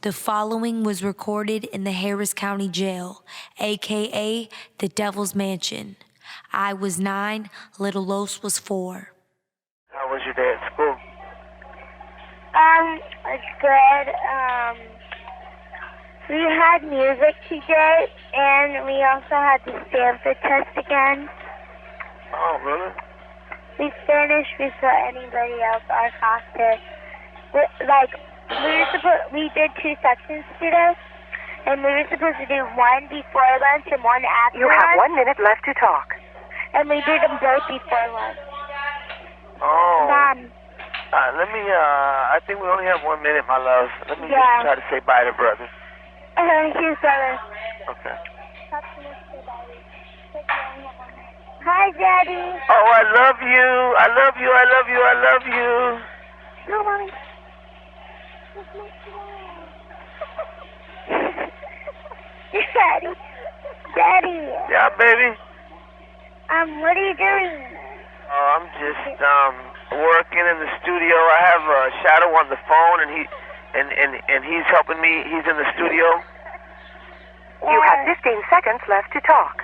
The following was recorded in the Harris County Jail, aka the Devil's Mansion. I was 9, Little Los was 4. How was your day at school? It's good. We had music today, and we also had the Stanford test again. Oh, really? We finished before anybody else, our Acosta. We did 2 sections today, and we were supposed to do one before lunch and one after lunch. You have 1 minute left to talk. And we did them both before lunch. Oh. Mom. I think we only have 1 minute, my love. Let me just try to say bye to brother. Here's brother. Okay. Hi, Daddy. Oh, I love you. I love you. I love you. I love you. No, Mommy. Daddy. Daddy. Yeah, baby. What are you doing? Oh, I'm just working in the studio. I have Shadow on the phone, and he's helping me. He's in the studio. You have 15 seconds left to talk.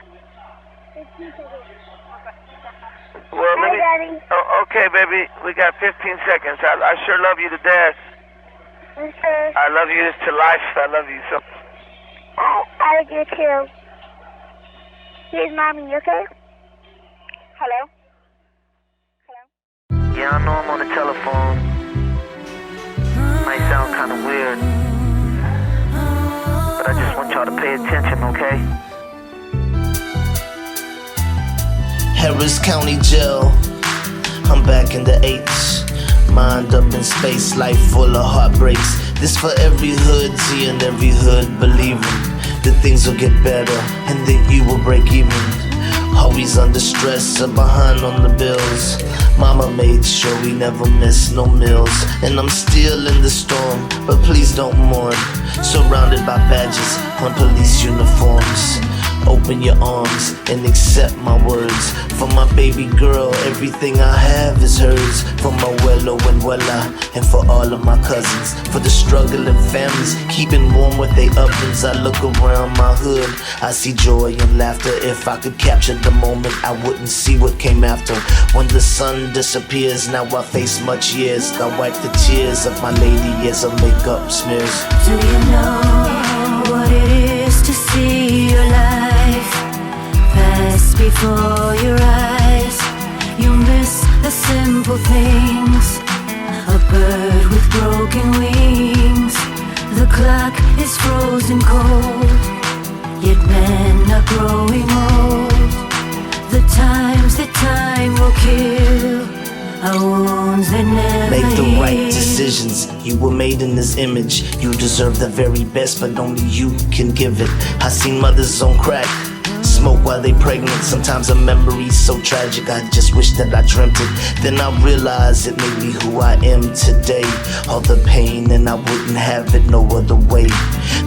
Well, Hi, Daddy. Oh, okay, baby. We got 15 seconds. I sure love you to death. Okay. I love you to life. I love you so. I do too. Here's Mommy, you okay? Hello? Yeah, I know I'm on the telephone. Might sound kind of weird. But I just want y'all to pay attention, okay? Harris County Jail, I'm back in the H. Mind up in space, life full of heartbreaks. This for every hood, seeing every hood believing that things will get better and that you will break even. Always under stress or behind on the bills. Mama made sure we never miss no meals. And I'm still in the storm, but please don't mourn. Surrounded by badges on police uniforms. Open your arms and accept my words. For my baby girl, everything I have is hers. For my Wello and Wella, and for all of my cousins. For the struggling families, keeping warm with their ovens. I look around my hood, I see joy and laughter. If I could capture the moment, I wouldn't see what came after. When the sun disappears, now I face much years. I wipe the tears of my lady as her makeup smears. Do you know what it is to see your life pass before your eyes? You miss the simple things, a bird with broken wings. The clock is frozen cold, yet men are growing old. The times that time will kill are wounds that never Make the right heal. decisions. You were made in this image. You deserve the very best, but only you can give it. I seen mothers on crack, smoke while they pregnant. Sometimes a memory's so tragic, I just wish that I dreamt it. Then I realized it made me who I am today. All the pain and I wouldn't have it no other way.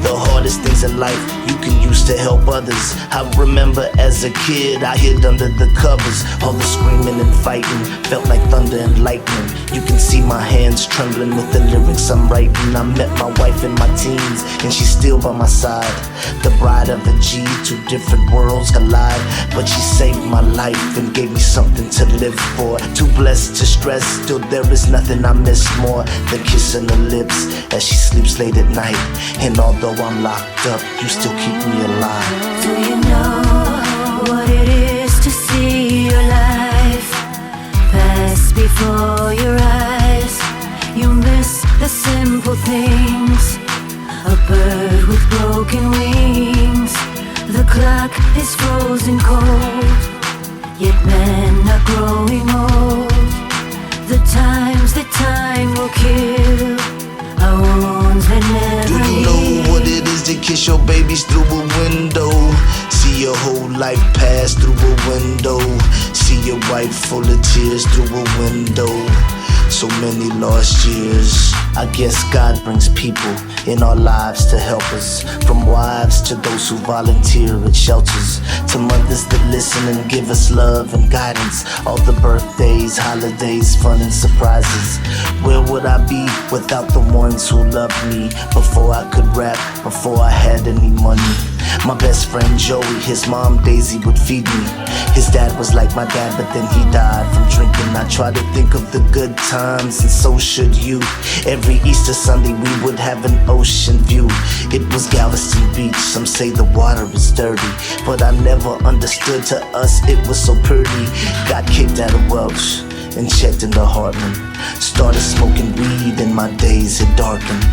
The hardest things in life you can use to help others. I remember as a kid I hid under the covers. All the screaming and fighting felt like thunder and lightning. You can see my hands trembling with the lyrics I'm writing. I met my wife in my teens and she's still by my side. The bride of a G, 2 different worlds collide. But she saved my life and gave me something to live for. Too blessed to stress, still there is nothing I miss more than kissing her lips as she sleeps late at night. And although I'm locked up, you still keep me alive. Do you know what it is to see your life pass before your eyes? You miss the simple things, a bird with broken wings. The clock is frozen cold, yet men are growing old. The times that time will kill are wounds that never Do you know what it is to kiss your babies through a window? See your whole life pass through a window. See your wife full of tears through a window. So many lost years. I guess God brings people in our lives to help us. From wives to those who volunteer at shelters, to mothers that listen and give us love and guidance. All the birthdays, holidays, fun and surprises. Where would I be without the ones who loved me? Before I could rap, before I had any money. My best friend Joey, his mom Daisy would feed me. His dad was like my dad, but then he died from drinking. I try to think of the good times, and so should you. Every Easter Sunday we would have an ocean view. It was Galveston Beach, some say the water is dirty, but I never understood, to us it was so pretty. Got kicked out of Welch and checked into Hartman. Started smoking weed and my days had darkened.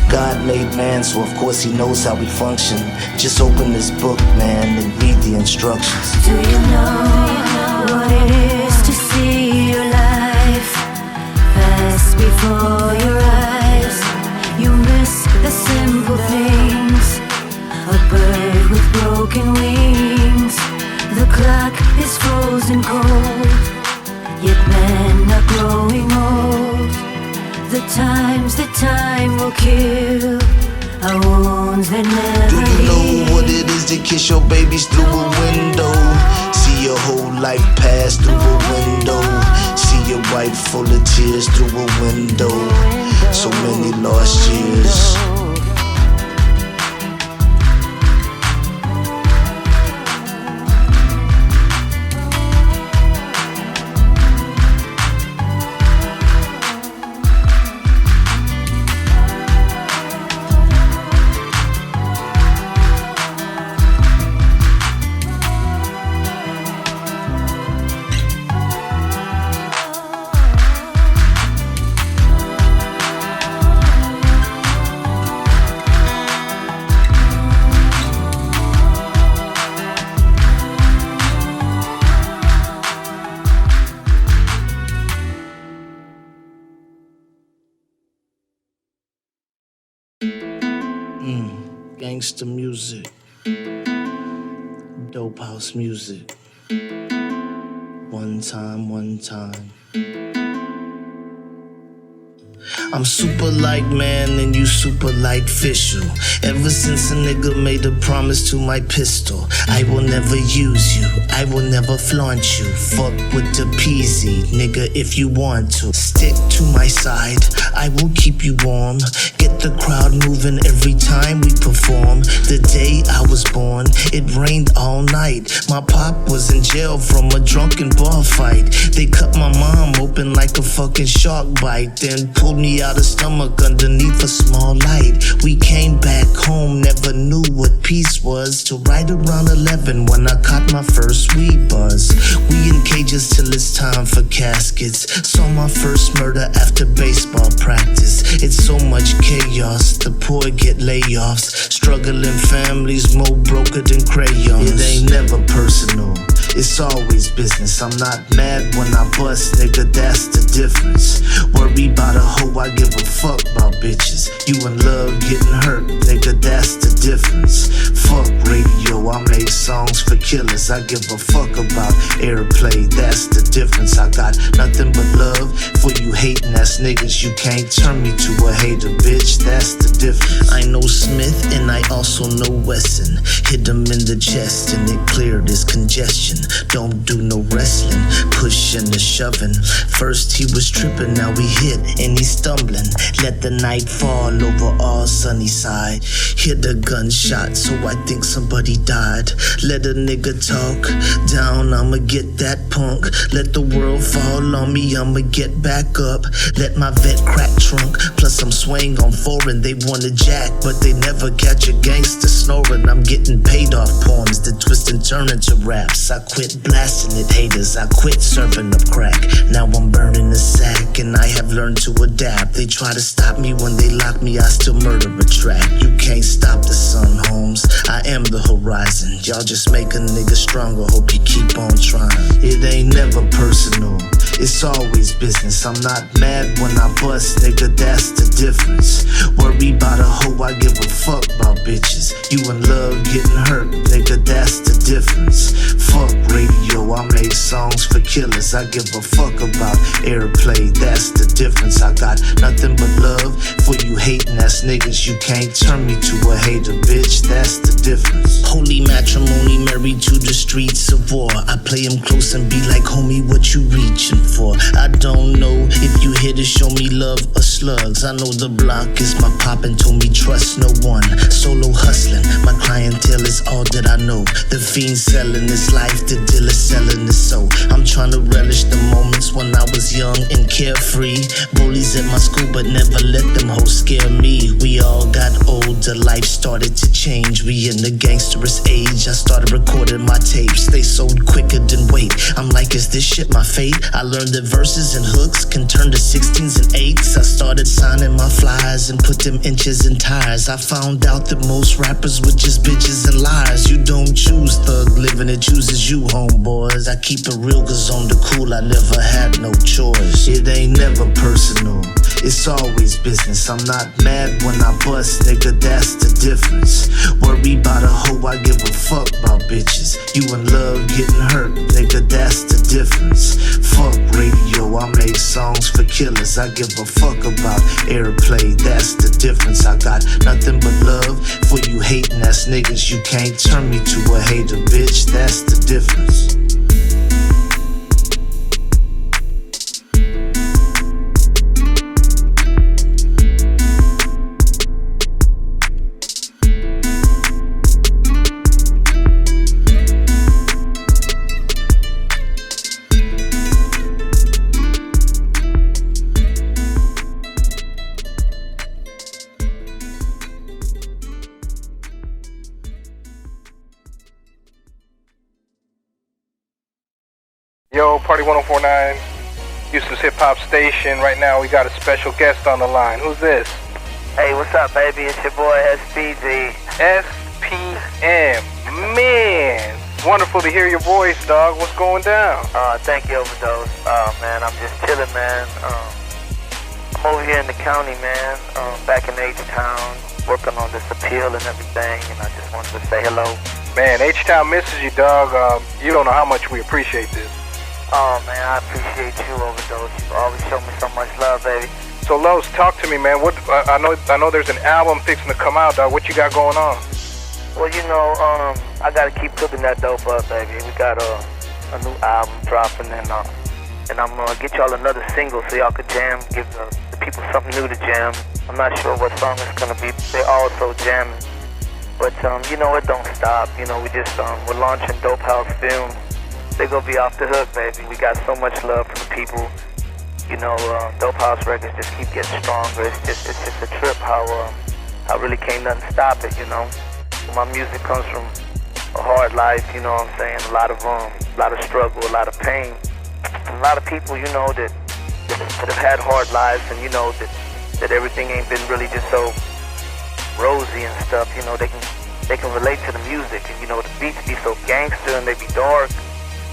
God made man, so of course he knows how we function. Just open this book, man, and read the instructions. Do you know what it is to see your life pass before your eyes? You miss the simple things. A bird with broken wings. The clock is frozen cold, yet men are growing old. The times that time will kill are wounds that never Do you know heal. what it is to kiss your babies through a window? See your whole life pass through a window. See your wife full of tears through a window. So many lost years. Gangsta music, dope house music. One time. I'm super like man and you super like official. Ever since a nigga made a promise to my pistol, I will never use you, I will never flaunt you. Fuck with the peasy, nigga, if you want to. Stick to my side, I will keep you warm. Get the crowd moving every time we perform. The day I was born, it rained all night. My pop was in jail from a drunken bar fight. They cut my mom open like a fucking shark bite, then pulled me out of stomach underneath a small light. We came back home, never knew what peace was, till right around 11 when I caught my first weed buzz. We in cages till it's time for caskets. Saw my first murder after baseball practice. It's so much chaos, the poor get layoffs. Struggling families more broker than crayons. It ain't never personal, it's always business. I'm not mad when I bust, nigga, that's the difference. Worry about a hoe, I give a fuck about bitches. You in love getting hurt, nigga, that's the difference. Fuck radio, I make songs for killers. I give a fuck about airplay, that's the difference. I got nothing but love for you hating ass niggas. You can't turn me to a hater, bitch, that's the difference. I know Smith and I also know Wesson. Hit him in the chest and it cleared his congestion. Don't do no wrestling, pushing and shoving. First he was tripping, now we hit and he's stumbling. Let the night fall over all sunny side. Hear the gunshot, so I think somebody died. Let a nigga talk down, I'ma get that punk. Let the world fall on me, I'ma get back up. Let my vet crack trunk, plus I'm swaying on foreign. They wanna jack, but they never catch a gangster snoring. I'm getting paid off poems that twist and turn into raps. I quit blasting at haters, I quit serving up crack. Now I'm burning the sack and I have learned to adapt. They try to stop me when they lock me, I still murder a track. You can't stop the sun, Holmes, I am the horizon. Y'all just make a nigga stronger, hope you keep on trying. It ain't never personal, it's always business. I'm not mad when I bust, nigga, that's the difference. Worry about a hoe, I give a fuck about bitches. You in love getting hurt, nigga, that's the difference. Fuck radio, I make songs for killers. I give a fuck about airplay, that's the difference. I got nothing but love for you hating ass niggas. You can't turn me to a hater, bitch, that's the difference. Holy matrimony, married to the streets of war. I play him close and be like, homie, what you reaching for? I don't know if you here to show me love or slugs. I know the block is my pop and told me trust no one. Solo hustling, my clientele is all that I know. The fiend selling his life, the dealer selling his soul. I'm trying to relish the moments when I was young and carefree. Bullies at my school, but never let them hoes scare me. We all got older, life started to change. We in the gangsterous age, I started recording my tapes. They sold quicker than weight. I'm like, is this shit my fate? I learned that verses and hooks can turn to 16s and 8s. I started signing my flyers and put them inches in tires. I found out that most rappers were just bitches and liars. You don't choose thug living, it chooses you, homeboys. I keep it real cause on the cool, I never had no choice. It ain't never personal, it's always business. I'm not mad when I bust, nigga, that's the difference. Worry about a hoe, I give a fuck about bitches. You in love, getting hurt, nigga, that's the difference. Fuck radio, I make songs for killers. I give a fuck about airplay, that's the difference. I got nothing but love for you hating ass niggas. You can't turn me to a hater, bitch, that's the difference. Yo, Party 1049, Houston's hip hop station. Right now we got a special guest on the line. Who's this? Hey, what's up, baby? It's your boy SPG. SPM. Man, wonderful to hear your voice, dog. What's going down? Thank you, Ovadose. Man, I'm just chilling, man. I'm over here in the county, man. Back in H-Town, working on this appeal and everything, and I just wanted to say hello. Man, H-Town misses you, dog. You don't know how much we appreciate this. Oh, man, I appreciate you, Ovadose. You always show me so much love, baby. So, Los, talk to me, man. What I know there's an album fixing to come out, dog. What you got going on? Well, you know, I gotta keep cooking that dope up, baby. We got a new album dropping, and I'm gonna get y'all another single so y'all could jam, give the people something new to jam. I'm not sure what song it's gonna be. They're all so jamming. But, you know, it don't stop. You know, we're launching Dope House Films. They're gonna be off the hook, baby. We got so much love from the people. You know, Dope House Records just keep getting stronger. It's just a trip how really can't nothing stop it, you know. My music comes from a hard life, you know what I'm saying? A lot of struggle, a lot of pain. And a lot of people, you know, that have had hard lives, and you know that everything ain't been really just so rosy and stuff. You know, they can relate to the music, and you know, the beats be so gangster and they be dark,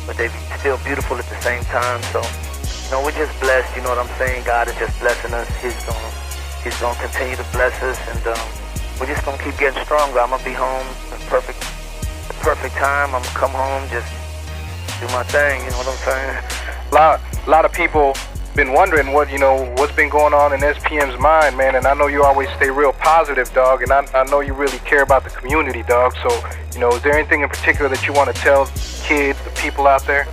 but they be still beautiful at the same time. So, you know, we're just blessed, you know what I'm saying? God is just blessing us. He's gonna continue to bless us, and we're just gonna keep getting stronger. I'm gonna be home at the perfect time. I'm gonna come home, just do my thing, you know what I'm saying? A lot of people been wondering what's been going on in SPM's mind, man, and I know you always stay real positive, dog, and I know you really care about the community, dog. So, you know, is there anything in particular that you want to tell kids, the people out there?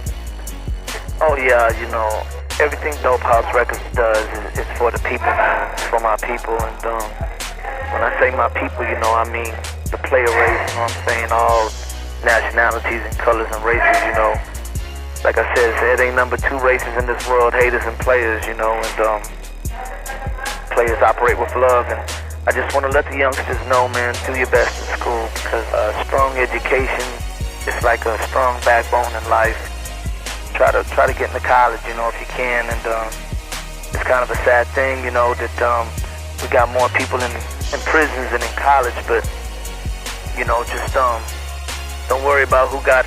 Oh yeah, you know, everything Dope House Records does is for the people, man. It's for my people, and when I say my people, you know, I mean the player race, you know what I'm saying? All nationalities and colors and races, you know. Like I said, it ain't number two races in this world, haters and players, you know, and players operate with love. And I just want to let the youngsters know, man, do your best in school, because strong education is like a strong backbone in life. Try to get into college, you know, if you can. And it's kind of a sad thing, you know, that we got more people in prisons than in college, but you know, just don't worry about who got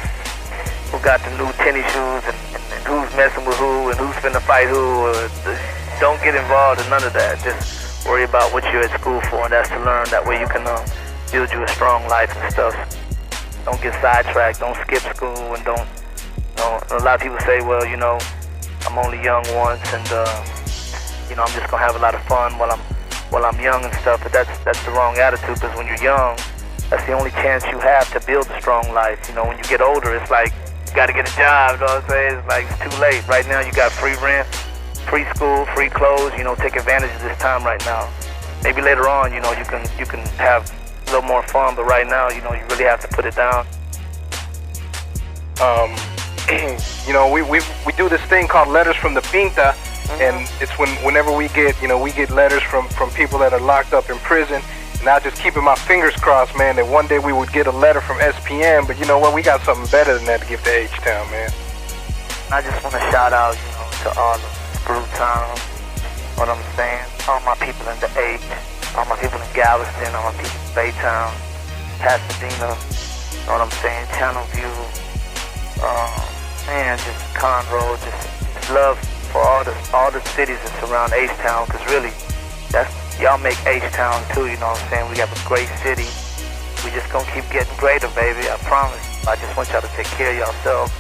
the new tennis shoes and who's messing with who and who's finna fight who. Don't get involved in none of that. Just worry about what you're at school for, and that's to learn. That way you can build you a strong life and stuff. Don't get sidetracked. Don't skip school, and don't A lot of people say, well, I'm only young once, and I'm just gonna have a lot of fun while I'm young and stuff. But that's the wrong attitude, because when you're young, that's the only chance you have to build a strong life. When you get older, it's like you gotta get a job. You know what I'm saying? It's like it's too late. Right now, you got free rent, free school, free clothes. Take advantage of this time right now. Maybe later on, you can have a little more fun, but right now, you really have to put it down. We do this thing called Letters from the Pinta, and it's whenever we get letters from people that are locked up in prison, and I just keeping my fingers crossed, man, that one day we would get a letter from SPM, but you know what, we got something better than that to give to H-Town, man. I just want to shout out, to all the Screw Town, what I'm saying, all my people in the H, all my people in Galveston, all my people in Baytown, Pasadena, know what I'm saying, Channel View, just Conroe, just love for all the cities that surround H-Town, because really, y'all make H-Town too, you know what I'm saying? We have a great city. We just gonna keep getting greater, baby, I promise. I just want y'all to take care of yourself.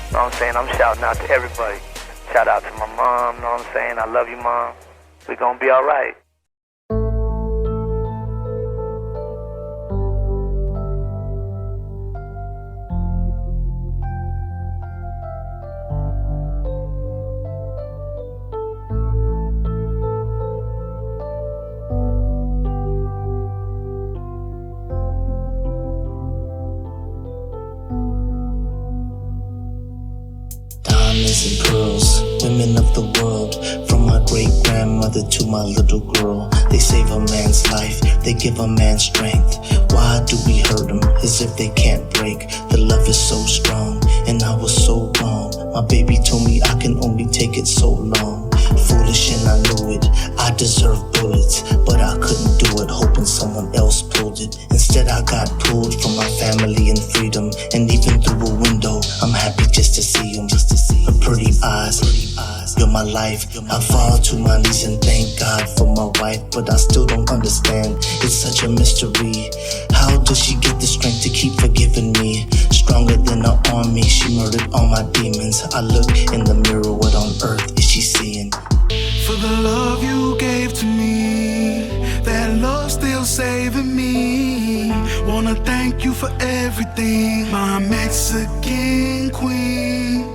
You know what I'm saying? I'm shouting out to everybody. Shout out to my mom, you know what I'm saying? I love you, Mom. We gonna be all right. And pearls, women of the world, from my great-grandmother to my little girl. They save a man's life, they give a man strength. Why do we hurt them as if they can't break? The love is so strong, and I was so wrong. My baby told me I can only take it so long. Foolish and I knew it, I deserved bullets, but I couldn't do it, hoping someone else pulled it. Instead I got pulled from my family and freedom, and even through a window, I'm happy just to see them. Her pretty eyes, you're my life. I fall to my knees and thank God for my wife, but I still don't understand, it's such a mystery. How does she get the strength to keep forgiving me? Stronger than an army, she murdered all my demons. I look in the mirror, what on earth is she seeing? For the love you gave to me, that love still saving me. Wanna thank you for everything, my Mexican queen.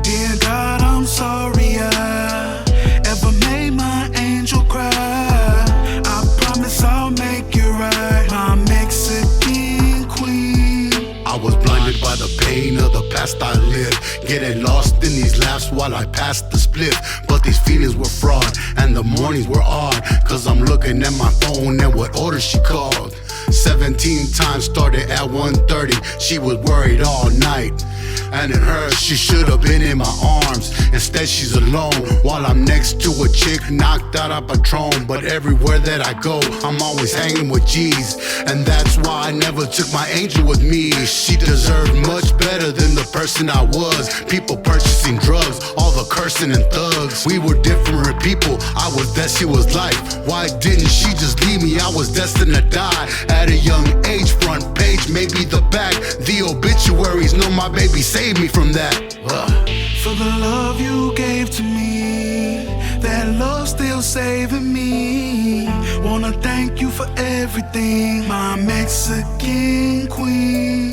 Dear God, I'm sorry I ever made my angel cry. I promise I'll make it right, my Mexican queen. I was blinded by the pain of the past I lived, getting lost in these laughs while I passed the split. But these feelings were fraud and the mornings were odd, cause I'm looking at my phone and what order she called. 17 times started at 1:30, she was worried all night. And in her, she should have been in my arms. Instead, she's alone while I'm next to a chick knocked out of Patron. But everywhere that I go, I'm always hanging with G's, and that's why I never took my angel with me. She deserved much better than the person I was. People purchasing drugs, all the cursing and thugs. We were different people, I was that, she was life. Why didn't she just leave me? I was destined to die at a young age. Front page, maybe the back. The obituaries know my baby saved me from that. For the love you gave to me, that love still saving me. Wanna thank you for everything, my Mexican queen.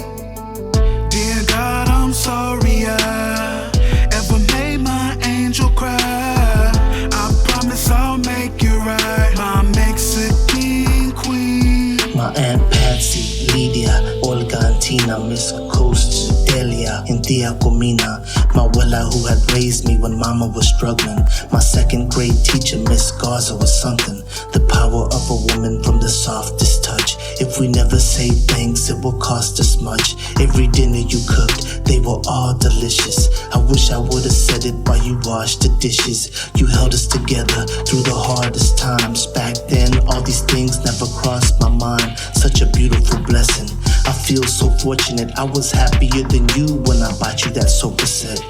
Dear God, I'm sorry I ever made my angel cry. I promise I'll make it right, my Mexican queen. My Aunt Patsy, Lydia, Olga and Tina, Miss Acosta, Delia, and Tia Comina. My abuela who had raised me when mama was struggling. My second grade teacher, Miss Garza, was something. The power of a woman from the softest touch. If we never say thanks, it will cost us much. Every dinner you cooked, they were all delicious. I wish I would have said it while you washed the dishes. You held us together through the hardest times. Back then, all these things never crossed my mind. Such a beautiful blessing. I feel so fortunate. I was happier than you when I bought you that sofa set.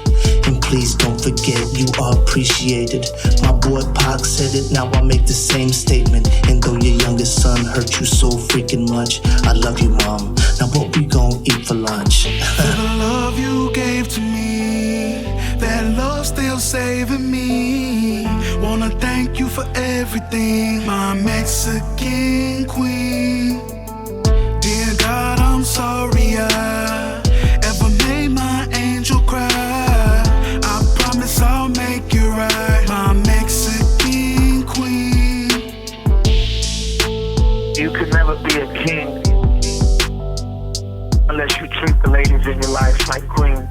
And please don't forget you are appreciated. My boy Pac said it, now I make the same statement. And though your youngest son hurt you so freaking much, I love you, Mom. Now what we gon' eat for lunch? For the love you gave to me, that love still saving me. Wanna thank you for everything, my Mexican queen. Dear God, I'm sorry I ever made my angel cry. I promise I'll make you right, my Mexican queen. You could never be a king unless you treat the ladies in your life like queens.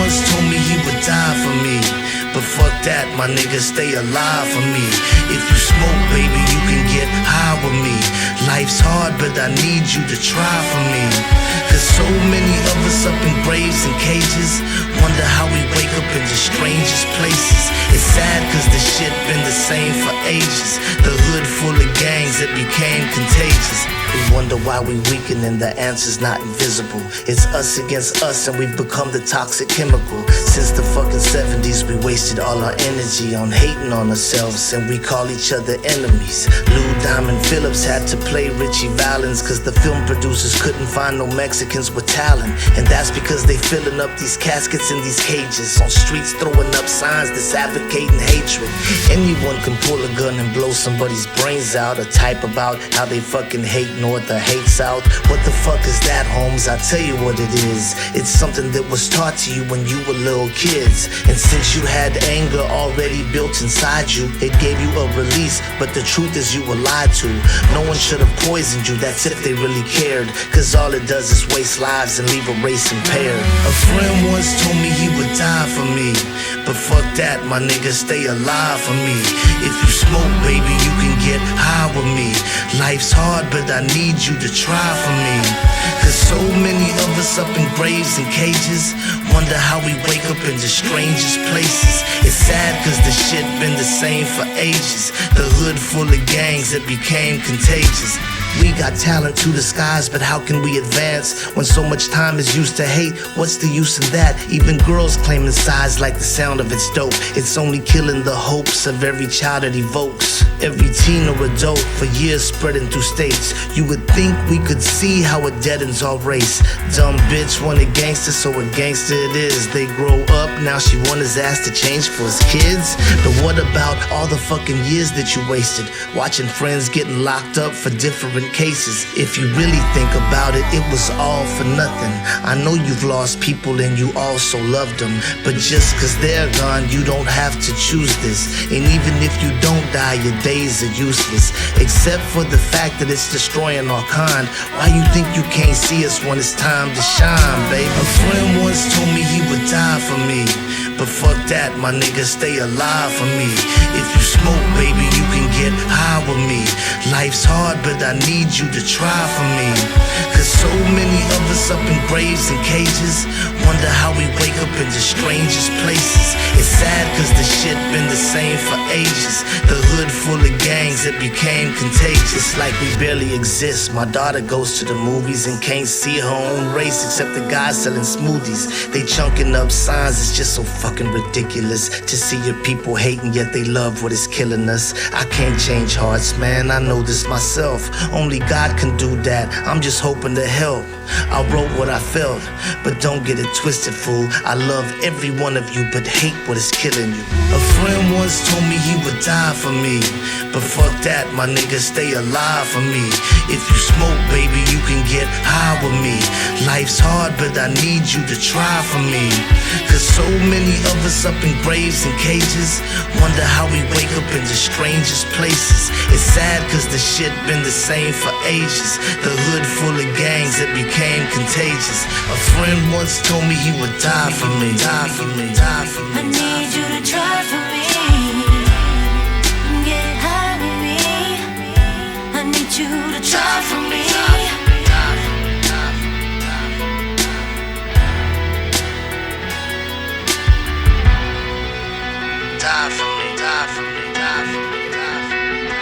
Told me he would die for me, but fuck that, my nigga, stay alive for me. If you smoke, baby, you can get high with me. Life's hard, but I need you to try for me. Cause so many of us up in graves and cages, wonder how we wake up in the strangest places. It's sad cause the shit been the same for ages. The hood full of gangs that became contagious. We wonder why we weaken and the answer's not invisible. It's us against us and we've become the toxic chemical. Since the fucking 70s we wasted all our energy on hating on ourselves, and we call each other enemies. Lou Diamond Phillips had to play Richie Valens cause the film producers couldn't find no Mexicans with talent. And that's because they filling up these caskets in these cages, on streets throwing up signs that's advocating hatred. Anyone can pull a gun and blow somebody's brains out, or type about how they fucking hate north or hate south. What the fuck is that, Holmes? I tell you what it is. It's something that was taught to you when you were little kids. And since you had anger already built inside you, it gave you a release, but the truth is you were lied to. No one should have poisoned you, that's if they really cared. Cause all it does is waste lives and leave a race impaired. A friend once told me he would die for me, but fuck that, my nigga, stay alive for me. If you smoke, baby, you can get high with me. Life's hard, but I need you to try for me. Cause so many of us up in graves and cages, wonder how we wake up in the strangest places. It's sad cause the shit been the same for ages. The hood full of gangs that became contagious. We got talent to the skies, but how can we advance when so much time is used to hate? What's the use in that? Even girls claiming sides like the sound of it's dope. It's only killing the hopes of every child it evokes. Every teen or adult for years spreading through states. You would think we could see how it deadens all race. Dumb bitch want a gangster, so a gangster it is. They grow up, now she want his ass to change for his kids. But what about all the fucking years that you wasted watching friends getting locked up for different cases? If you really think about it, it was all for nothing. I know you've lost people and you also loved them, but just cause they're gone, you don't have to choose this. And even if you don't die, your days are useless, except for the fact that it's destroying our kind. Why you think you can't see us when it's time to shine, baby? A friend once told me he would die for me, but fuck that, my nigga, stay alive for me. If you smoke, baby, you can get high with me. Life's hard, but I need you to try for me. Cause so many of us up in graves and cages, wonder how we wake up in the strangest places. It's sad cause the shit been the same for ages. The hood full of gangs that became contagious. Like we barely exist. My daughter goes to the movies and can't see her own race except the guys selling smoothies. They chunking up signs, it's just so fucking ridiculous to see your people hating yet they love what is killing us. I can't change hearts, man, I know this myself. Only God can do that, I'm just hoping to help. felt. I wrote what I felt, but don't get it twisted, fool. I love every one of you, but hate what is killing you. A friend once told me he would die for me, but fuck that, my nigga, stay alive for me. If you smoke, baby, you can get high with me. Life's hard, but I need you to try for me. Cause so many of us up in graves and cages, wonder how we wake up in the strangest places. It's sad cause the shit been the same for ages. The hood full of gangs that became contagious. A friend once told me he would die for me. Die for me, die for me. I need you to try for me. Get high with me. I need you to try for me. Die for me, die for me, die for me, die for me, die for me.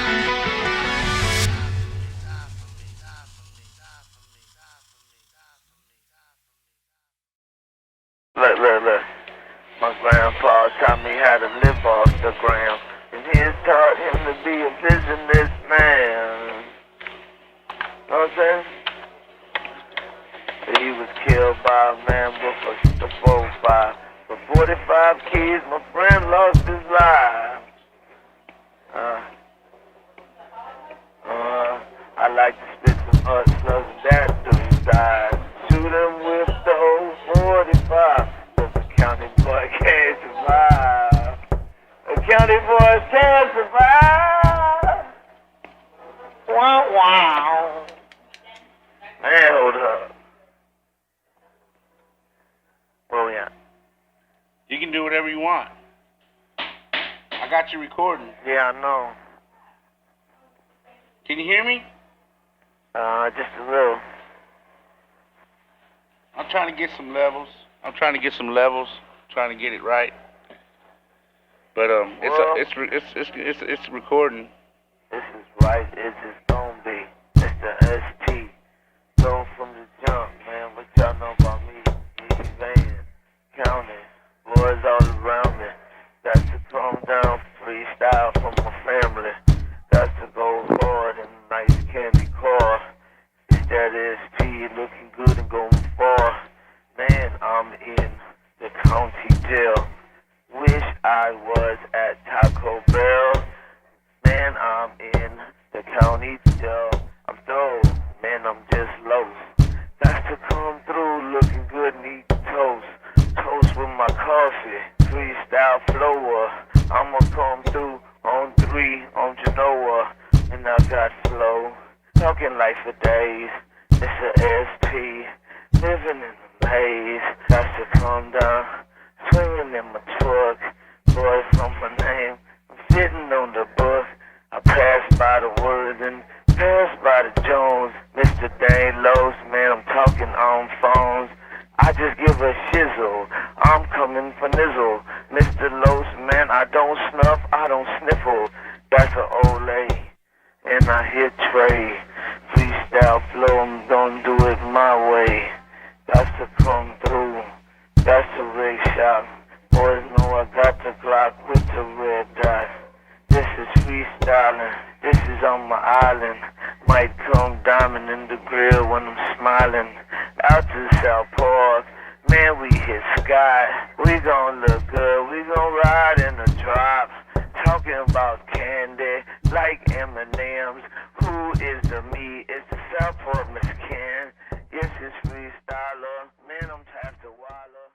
Look. My grandpa taught me how to live off the gram, and he has taught him to be a businessman. Know what I'm saying? He was killed by a man with a 4-5. For 45 kids, my friend lost his life. I like to spit some hustlers, that dude died. Shoot him with the old 45. But the county boy can't survive. The county boys can't survive. Wow. Man, hold up. Where we at? You can do whatever you want. I got you recording. Yeah, I know. Can you hear me? Just a little. I'm trying to get some levels. Trying to get it right. But it's recording. This is right. It's just gonna be. It's the ST. Go from the jump, man. What y'all know about me? Easy van, counting. Boys all around me. Got to calm down, freestyle for my family. Got to go hard in a nice candy car. It's that ST looking good and going far. Man, I'm in the county jail. Wish I was at Taco Bell. Man, I'm in the county jail. I'm through, man, I'm just low. Got to come through looking good and eat toast. Toast with my coffee, freestyle flower. I'ma come through on 3 on Genoa, and I got flow. Talking life for days, it's a ST. Living in the maze, got to calm down. Swinging in my truck, boy from my name. I'm sitting on the book. I pass by the word and pass by the Jones. Mr. Dayroom, man, I'm talking on phones. I just give a shizzle, I'm coming for nizzle. Mr. Los, man, I don't snuff, I don't sniffle. That's an old lady, and I hit Trey. Freestyle flow, I'm gonna do it my way. Got to come through, that's a rig shot. Boys know I got the Glock with the red dot. This is freestyling, this is on my island. Might come diamond in the grill when I'm smiling. Out to South Park, man, we hit sky. We gon' look good, we gon' ride in the drop. Talking about candy, like M&M's. Who is the me? It's the South Park Miss Ken. Yes, it's freestyler. Man, I'm half the Waller.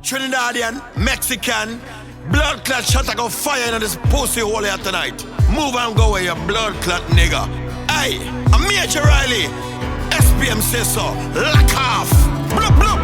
Trinidadian, Mexican, blood clot shot I go fire in this pussy hole here tonight. Move and go away, you blood clot nigga. Hey, I'm Major Riley. SPM says so. Lock off. Blup, blup.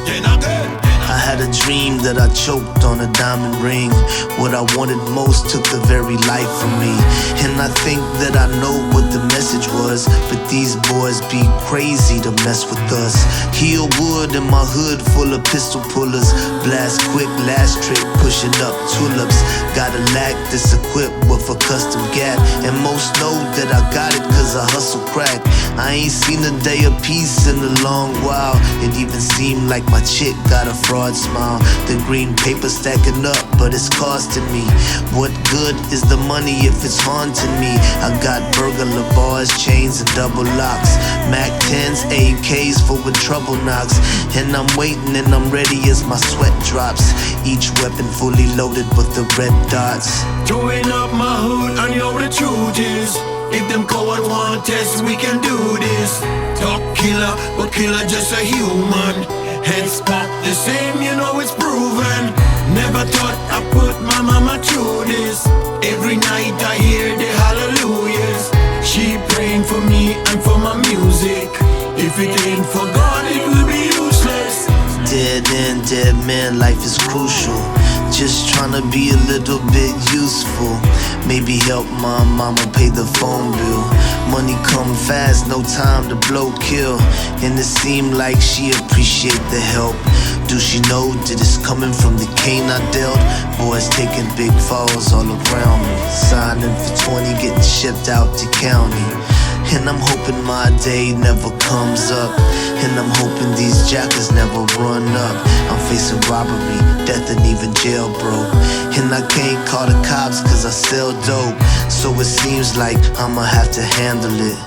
You're not good. I had a dream that I choked on a diamond ring. What I wanted most took the very life from me. And I think that I know what the message was, but these boys be crazy to mess with us. Heel wood in my hood full of pistol pullers. Blast quick, last trick, pushing up tulips. Got a lack that's equipped with a custom gat. And most know that I got it cause I hustle crack. I ain't seen a day of peace in a long while. It even seemed like my chick got a fraud hard smile. The green paper stacking up, but it's costing me. What good is the money if it's haunting me? I got burglar bars, chains and double locks, Mac 10s, AKs for when trouble knocks. And I'm waiting and I'm ready as my sweat drops. Each weapon fully loaded with the red dots. Throwing up my hood, and you know the truth is, if them coward want test, we can do this. Top killer, but killer just a human. Heads pop the same, you know it's proven. Never thought I put my mama through this. Every night I hear the hallelujahs. She praying for me and for my music. If it ain't for God, it will be useless. Dead end, dead man, life is crucial. Just tryna be a little bit useful. Maybe help my mama pay the phone bill. Money come fast, no time to blow kill. And it seemed like she appreciate the help. Do she know that it's coming from the cane I dealt? Boys taking big falls all around me. Signing for 20, getting shipped out to county. And I'm hoping my day never comes up. And I'm hoping these jackers never run up. I'm facing robbery, death and even jail, bro. And I can't call the cops cause I sell dope. So it seems like I'ma have to handle it.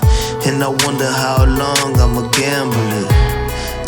And I wonder how long I'ma gamble it.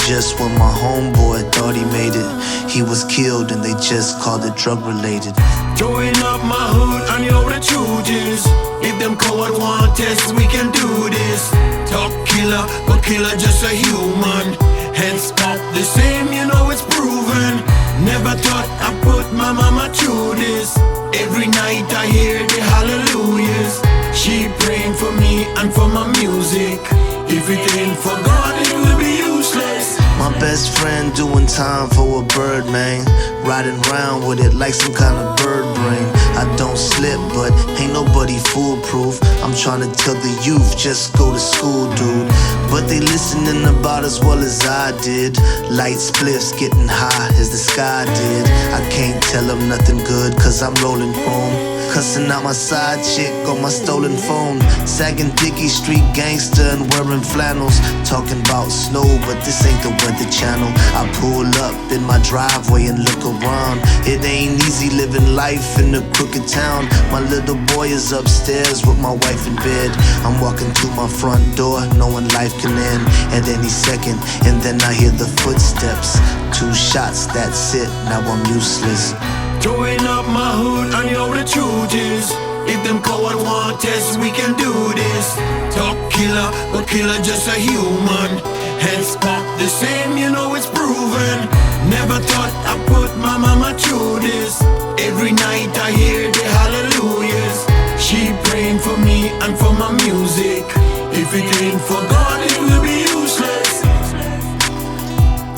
Just when my homeboy thought he made it, he was killed and they just called it drug related. Throwing up my hood, and you know the truth is, if them coward want test, we can do this. Top killer, but killer just a human. Heads pop the same, you know it's proven. Never thought I put my mama through this. Every night I hear the hallelujahs. She praying for me and for my music. If it ain't for God, it will be useless. My best friend doing time for a bird, man. Riding around with it like some kind of bird brain. I don't slip, but ain't nobody foolproof. I'm trying to tell the youth, just go to school, dude. But they listening about as well as I did. Light spliffs getting high as the sky did. I can't tell them nothing good cause I'm rolling home. Cussing out my side chick on my stolen phone. Sagging Dickie Street gangster and wearing flannels. Talking about snow, but this ain't the weather channel. I pull up in my driveway and look around. It ain't easy living life in a crooked town. My little boy is upstairs with my wife in bed. I'm walking through my front door knowing life can end at any second. And then I hear the footsteps. 2 shots, that's it, now I'm useless. Throwing up my hood, and you know the truth is, if them coward want test, we can do this. Top killer, but killer just a human. Heads pop the same, you know it's proven. Never thought I put my mama through this. Every night I hear the hallelujahs. She praying for me and for my music. If it ain't for God, it will be useless.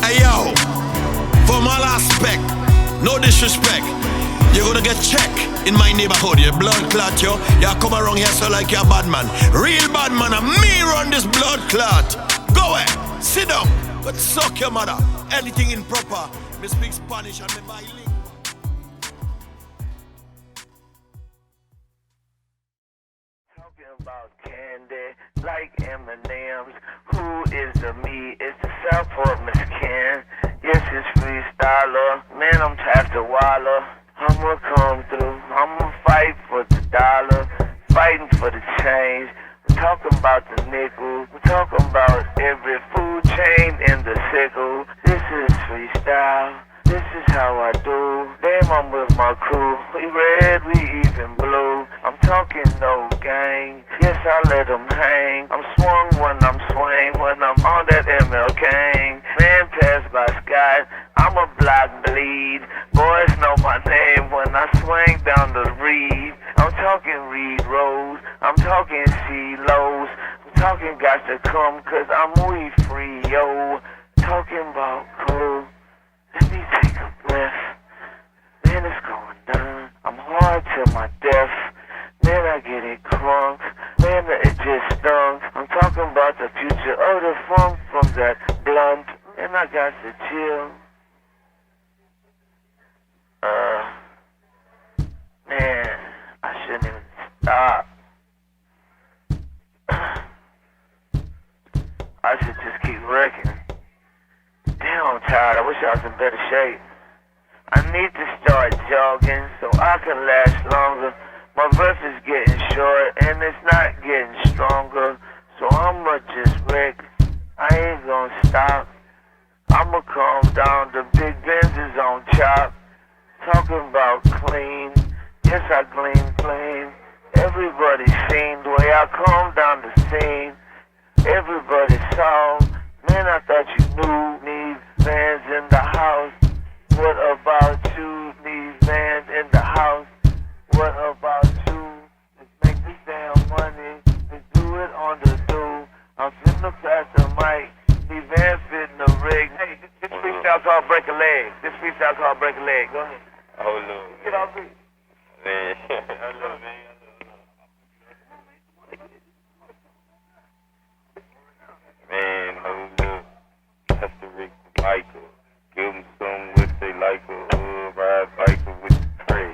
Hey yo, for my aspect, no disrespect, you're gonna get checked in my neighborhood. You blood clot, yo. You come around here so like you're a bad man. Real bad man, and me run this blood clot. Go ahead, sit down, but suck your mother. Anything improper, me speak Spanish and me bilingual. Talking about candy, like M&M's. Who is the me? It's the Southport Miss Ken. Yes, it's Freestyler. Man, I'm tapped to Waller. I'ma come through. I'ma fight for the dollar. Fighting for the change. We're talking about the nickel. We're talking about every food chain in the sickle. This is freestyle. This is how I do. Damn, I'm with my crew. We red, we even blue. I'm talking no gang. Yes, I let them hang. I'm swung when I'm swing. When I'm on that ML gang. Man pass by sky. I'm a block bleed. Boys know my name when I swing down the reed. I'm talking Reed Rose. I'm talking C-Lows. I'm talking got to come cause I'm we free, yo. Talking about cool. Let me take a breath. Man, it's going down. I'm hard to my death. Man, I get it crunk. Man, it just stunk. I'm talking about the future of the funk from that blunt. And I got to chill. Man, I shouldn't even stop. I should just keep wrecking. Damn, I'm tired. I wish I was in better shape. I need to start jogging so I can last longer. My breath is getting short and it's not getting stronger. So I'ma just wreck. I ain't gonna stop. I'ma calm down. The big Benz is on chop. Talking about clean. Yes, I clean. Everybody seen the way I calm down the scene. Everybody saw. Man, I thought you knew. Need fans in the house. What about you? Need fans in the house. What about you? Let's make this damn money. Let's do it on the do. I'm finna pass the mic. Need fans fitting the rig. Hey, this freestyle called Break a Leg. Go ahead. Oh, no. Get off me. Man, I love man. Man, hold up. That's the Rick Michael. Give them some what they like. Ride biker with the tray.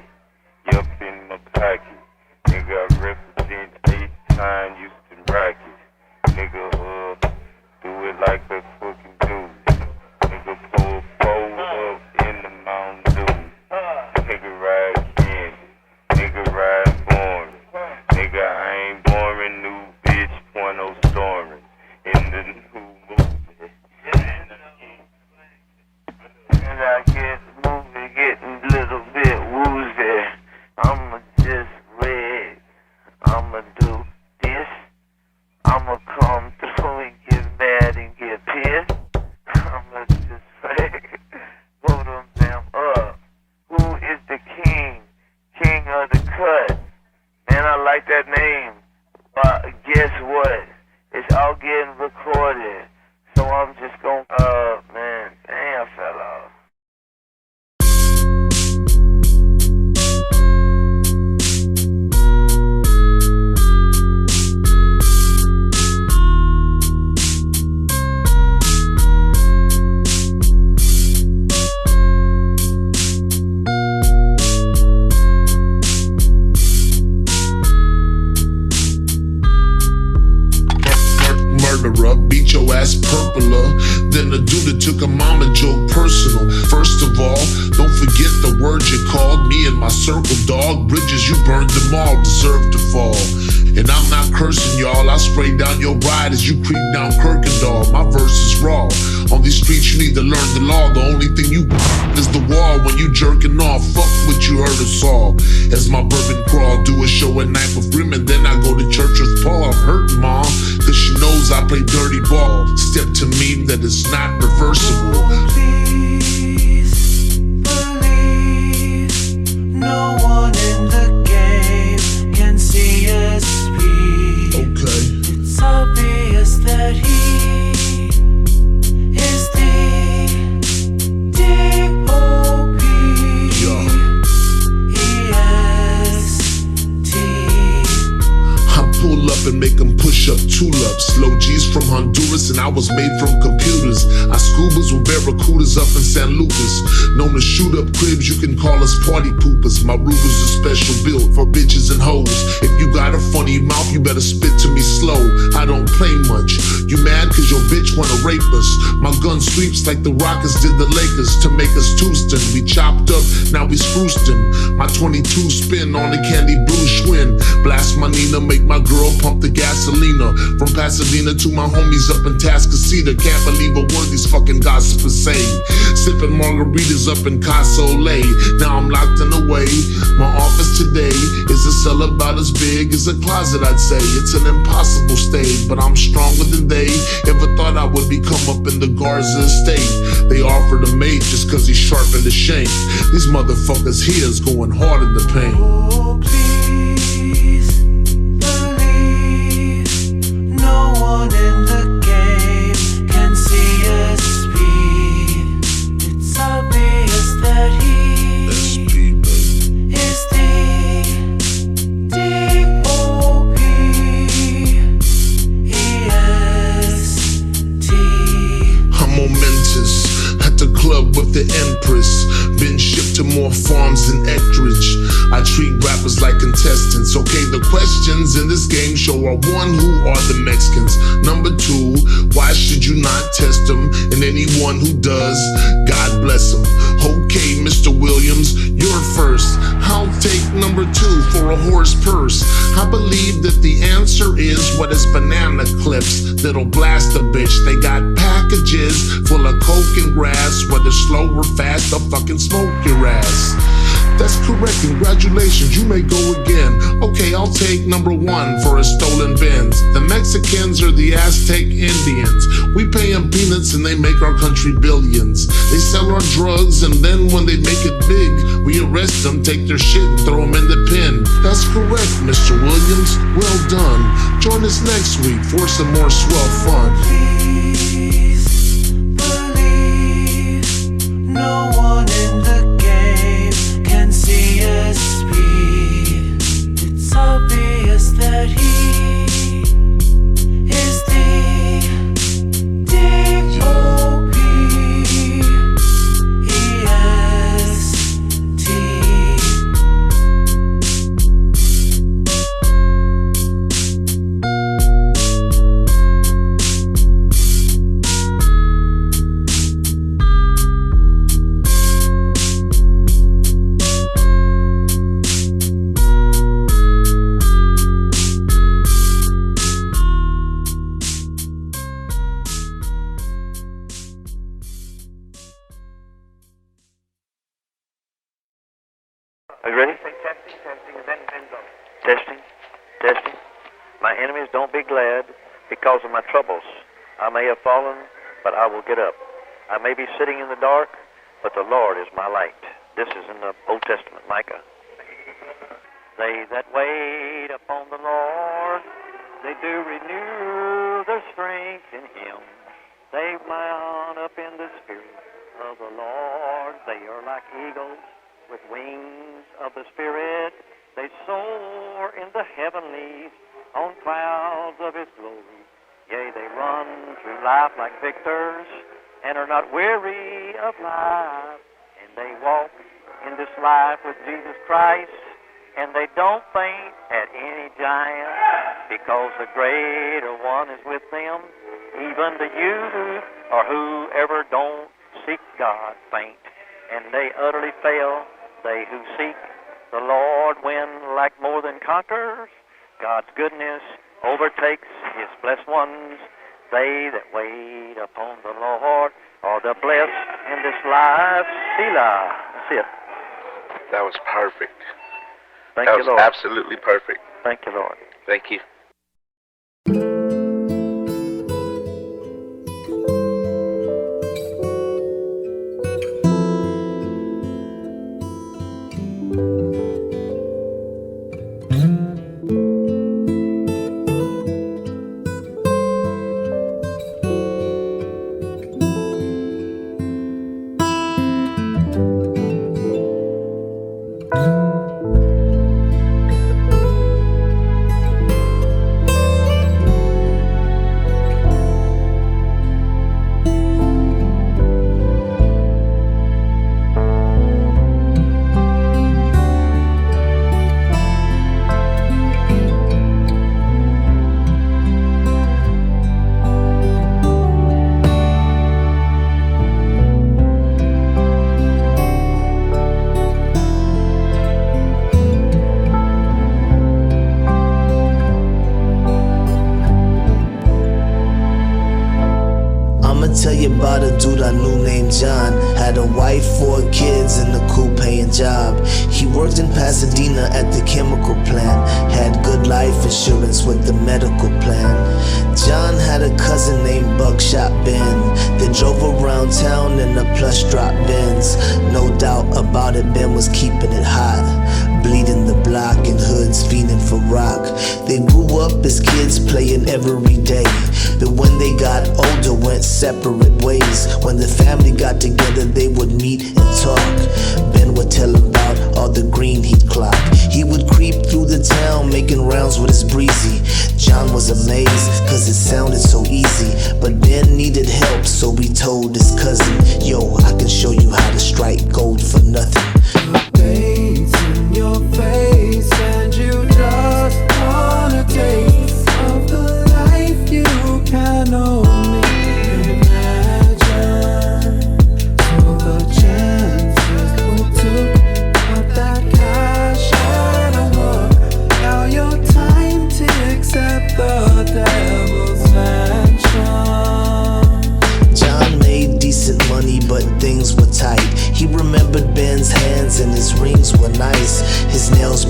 Yup in my pocket. Nigga, I represent 8 time Houston Rockets. Nigga, do it like a fucking dude. Nigga, pull up in the Mountain Dew. Nigga, ride candy. Nigga, ride boring. Nigga, I ain't boring. New bitch, porno storing. In the new movie. And I get moving, getting a little bit woozy. I'ma just red. I'ma do this. I'ma come through and get mad and get pissed. I'ma just blow them damn up. Who is the king? King of the cut. Man, I like that name. But guess what? It's all getting recorded. So I'm just gonna, man, dang, I fell off. Beat your ass purpler. Then the dude that took a mama joke personal. First of all, don't forget the words you called me and my circle, dog. Bridges, you burned them all, deserve to fall. And I'm not cursing, y'all. I spray down your ride as you creep down Kirkendall. My verse is raw. On these streets, you need to learn the law. The only thing you is the wall when you jerking off. Fuck what you heard us all. As my bourbon crawl, do a show at night with women, then I go to church with Paul. I'm hurting, mom, cause she knows I play dirty ball. Step to me that it's not reversible. Please believe no one in the game can see us speak. Okay. It's obvious that he is the D.O.P. E.S.T. I pull up and make them push up tulips. Low G's from Honduras and I was made from computers. I scubas with barracudas up in San Lucas. Known to shoot up cribs, you can call us party poopers. My Ruger's a special build for bitches and hoes. If you got a funny mouth, you better spit to me slow. I don't play much. You mad cause your bitch wanna rape us. My gun sweeps like the Rockets did the Lakers to make us Houston. We chopped up, now we spruced-in. My 22 spin on the candy blue Schwinn. Blast my Nina, make my girl pump the gasolina. From Pasadena to my homies up in Tascasita. Can't believe a word these fucking gossipers say. Sipping margaritas up in Casa Lay. Now I'm locked in the way. My office today is a cell about as big as a closet, I'd say. It's an impossible state, but I'm stronger than they ever thought I would become up in the Garza estate. They offered a mate just cause he sharpened the shank. These motherfuckers here's going hard in the paint. Oh, please believe no one in the game can see us speed. It's obvious that he is the D.O.P. E.S.T. I'm momentous at the club with the Empress. Been shipped to more farms than Eckridge. I treat rappers like contestants. Okay, the questions villains in this game show are one, who are the Mexicans? Number two, why should you not test them? And anyone who does, God bless them. Okay, Mr. Williams, you're first. I'll take number two for a horse purse. I believe that the answer is what is banana clips that'll blast a bitch. They got packages full of coke and grass. Whether slow or fast, they'll fucking smoke your ass. That's correct, congratulations, you may go again. Okay, I'll take number one for a stolen Benz. The Mexicans are the Aztec Indians. We pay them peanuts and they make our country billions. They sell our drugs and then when they make it big, we arrest them, take their shit and throw them in the pen. That's correct, Mr. Williams, well done. Join us next week for some more swell fun. Please believe no one in the it's obvious that he is the Dopest. Are you ready? Testing. My enemies don't be glad because of my troubles. I may have fallen, but I will get up. I may be sitting in the dark, but the Lord is my light. This is in the Old Testament, Micah. They that wait upon the Lord, they do renew their strength in Him. They mount up in the Spirit of the Lord. They are like eagles with wings of the Spirit. They soar in the heavenlies on clouds of His glory. Yea, they run through life like victors and are not weary of life. And they walk in this life with Jesus Christ, and they don't faint at any giant, because the greater one is with them. Even the youth or whoever don't seek God faint, and they utterly fail. They who seek the Lord win like more than conquerors. God's goodness overtakes His blessed ones. They that wait upon the Lord are the blessed in this life. Selah. That's it. That was perfect. Thank you, Lord. Absolutely perfect. Thank you, Lord. Thank you. Tell you about a dude I knew named John. Had a wife, 4 kids, and a cool paying job. He worked in Pasadena at the chemical plant. Had good life insurance with the medical plan. John had a cousin named Buckshot Ben that drove around town in a plush drop Benz. No doubt about it, Ben was keeping it hot, bleeding the block in hoods, fiending for rock. They grew up as kids playing every day, but when they got older went separate ways. When the family got together they would meet and talk. Ben would tell him about all the green he'd clock. He would creep through the town making rounds with his breezy. John was amazed cause it sounded so easy, but Ben needed help, so he told his cousin, yo, I can show you how to strike gold for nothing. Paints in your face and you just wanna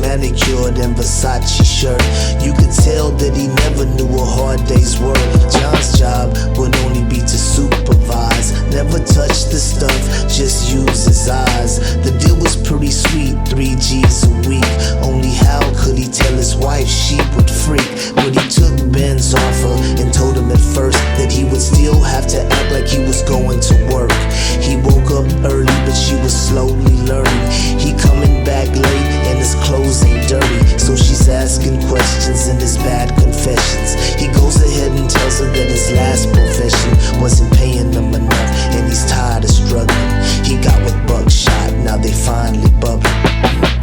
manicured and Versace shirt. You could tell that he never knew a hard day's work. John's job would only be to supervise, never touch the stuff, just use his eyes. The deal was pretty sweet, 3 G's a week. Only how could he tell his wife she would freak? But he took Ben's offer and told him at first that he would still have to act like he was going to work. He woke up early, but she was slowly learning. He coming back late and his clothes ain't dirty, so she's asking questions and his bad confessions. He goes ahead and tells her that his last profession wasn't paying him enough and he's tired of struggling. He got with buckshot, now they finally bubbling.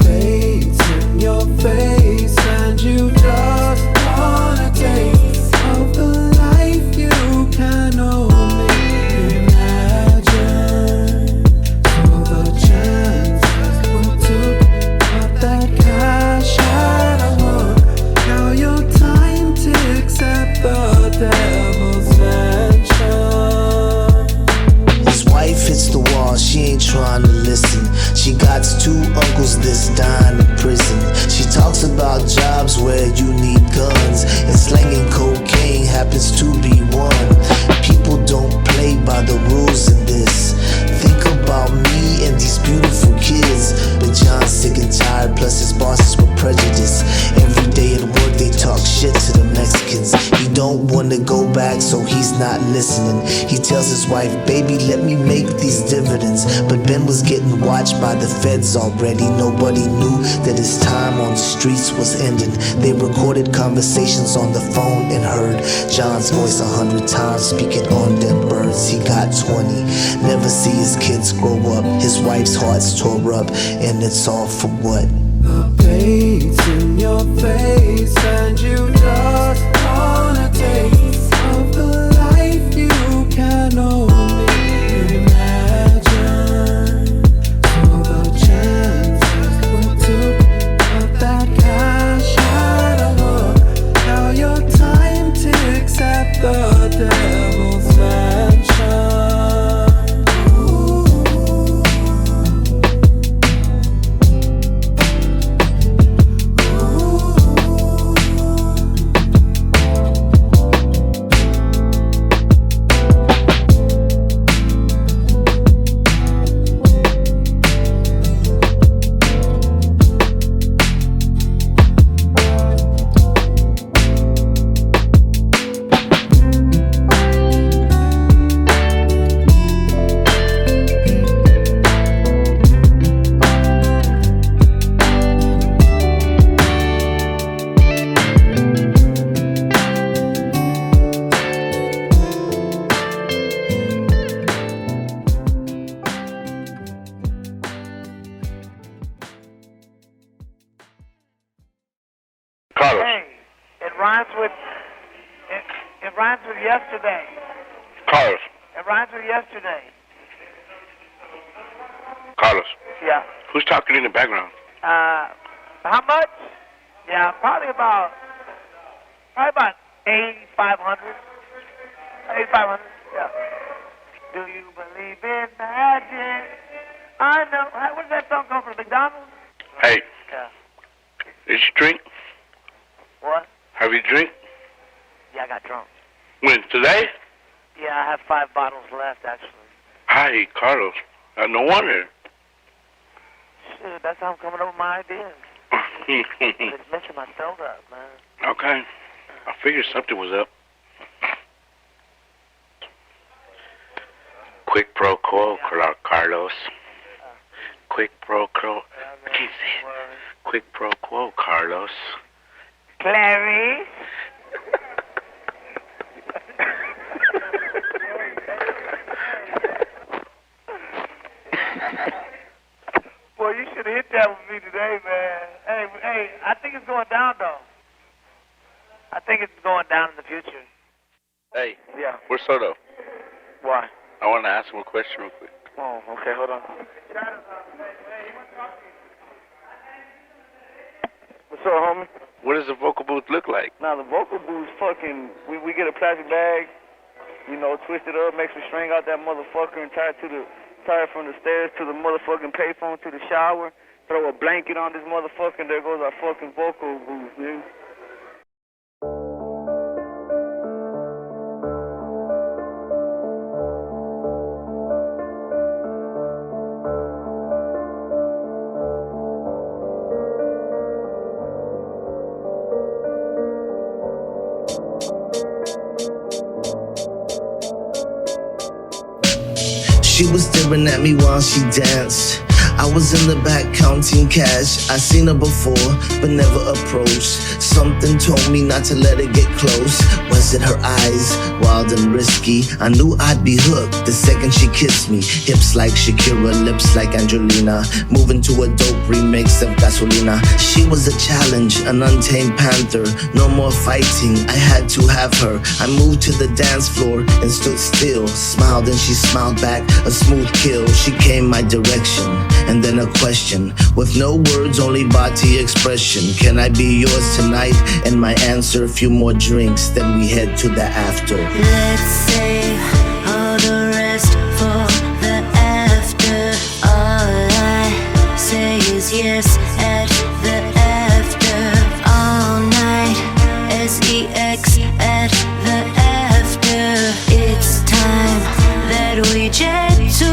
Pains in your face and you just wanna taste of the life you can only imagine. So the chances we took of that cash out of work. Now your time ticks at the devil's mansion. His wife hits the wall, she ain't trying to listen. She got 2 uncles that's dying in prison. She talks about jobs where you need guns, and slanging cocaine happens to be one. People don't play by the rules in this. Think about me and these beautiful kids. But John's sick and tired, plus his bosses were prejudiced. Every day at work they talk shit to the Mexicans. He don't wanna go back, so he's not listening. He tells his wife, baby, let me make these dividends. But Ben was getting watched by the feds already. Nobody knew that his time on the streets was ending. They recorded conversations on the phone and heard John's voice 100 times speaking on them birds. He got 20, never see his kids grow up. His wife's heart's tore up, and it's all for what? The pains in your face and you just wanna taste of the life you can only imagine. So the chances we took of that cash out of work. Now your time ticks at the devil's mansion. Yesterday. Carlos. It rhymes with yesterday. Carlos. Yeah. Who's talking in the background? How much? Yeah, probably about 8,500. 8,500. Yeah. Do you believe in magic? I know. Where's that song come from? McDonald's? Hey. Yeah. Did you drink? What? Have you drink? Yeah, I got drunk. When? Today? Yeah, I have 5 bottles left, actually. Hi, Carlos. No wonder. Shit, that's how I'm coming up with my ideas. Just mixing my soul up, man. Okay. I figured something was up. Quick pro quo, Carlos. Quick pro quo. I can't say it. Quick pro quo, Carlos. Clarice. Boy, you should have hit that with me today, man. Hey, I think it's going down, though. I think it's going down in the future. Hey. Yeah. Where's Soto? Why? I want to ask him a question real quick. Oh, okay, hold on. What's up, homie? What does the vocal booth look like? Now, the vocal booth fucking, we get a plastic bag, you know, twist it up, makes me string out that motherfucker and tie it from the stairs to the motherfucking payphone to the shower. throw a blanket on this motherfucker, and there goes our fucking vocal booth, nigga. She was staring at me while she danced. I was in the back counting cash. I seen her before, but never approached. Something told me not to let her get close. Was it her eyes, wild and risky? I knew I'd be hooked the second she kissed me. Hips like Shakira, lips like Angelina. Moving to a dope remix of Gasolina. She was a challenge, an untamed panther. No more fighting, I had to have her. I moved to the dance floor and stood still. Smiled and she smiled back, a smooth kill. She came my direction, and then a question. With no words, only body expression. Can I be yours tonight? And my answer, a few more drinks, then we head to the after. Let's save all the rest for the after. All I say is yes at the after. All night, sex at the after. It's time that we jet to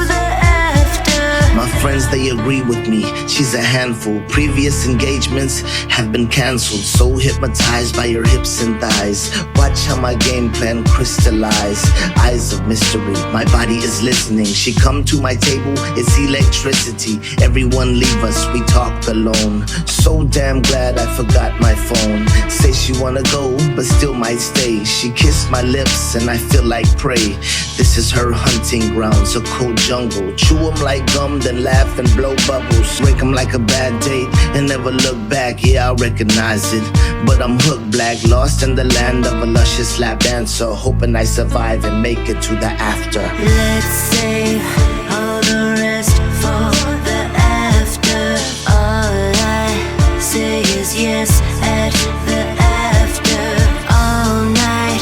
the after. My friends, they agree with me. She's a handful. Previous engagements have been canceled. So hypnotized by her hips and thighs. Watch how my game plan crystallize. Eyes of mystery. My body is listening. She come to my table. It's electricity. Everyone leave us. We talk alone. So damn glad I forgot my phone. Say she wanna go, but still might stay. She kissed my lips and I feel like prey. This is her hunting grounds, a cold jungle. Chew 'em like gum, then laugh and blow bubbles. Break 'em like a bad date and never look back. Yeah, I recognize it, but I'm hooked black. Lost in the land of a luscious lap dancer. Hoping I survive and make it to the after. Let's save all the rest for the after. All I say is yes at the after. All night,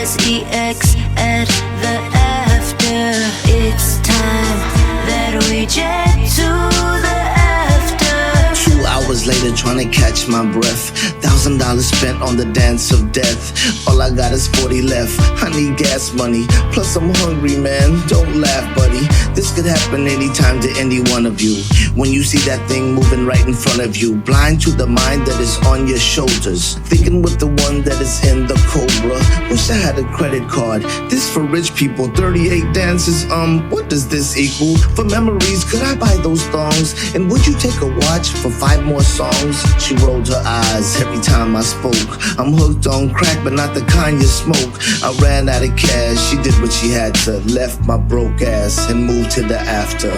sex at the after. It's time that we jet to the after. 2 hours later trying to catch my breath. $1,000 spent on the dance of death. All I got is 40 left. I need gas money, plus I'm hungry, man. Don't laugh, buddy. This could happen anytime to any one of you. When you see that thing moving right in front of you, blind to the mind that is on your shoulders. Thinking with the one that is in the Cobra. Wish I had a credit card. This for rich people. 38 dances. What does this equal? For memories, could I buy those thongs? And would you take a watch for 5 more songs? She rolled her eyes every time I spoke. I'm hooked on crack, but not the kind you smoke. I ran out of cash. She did what she had to. Left my broke ass and moved to the after.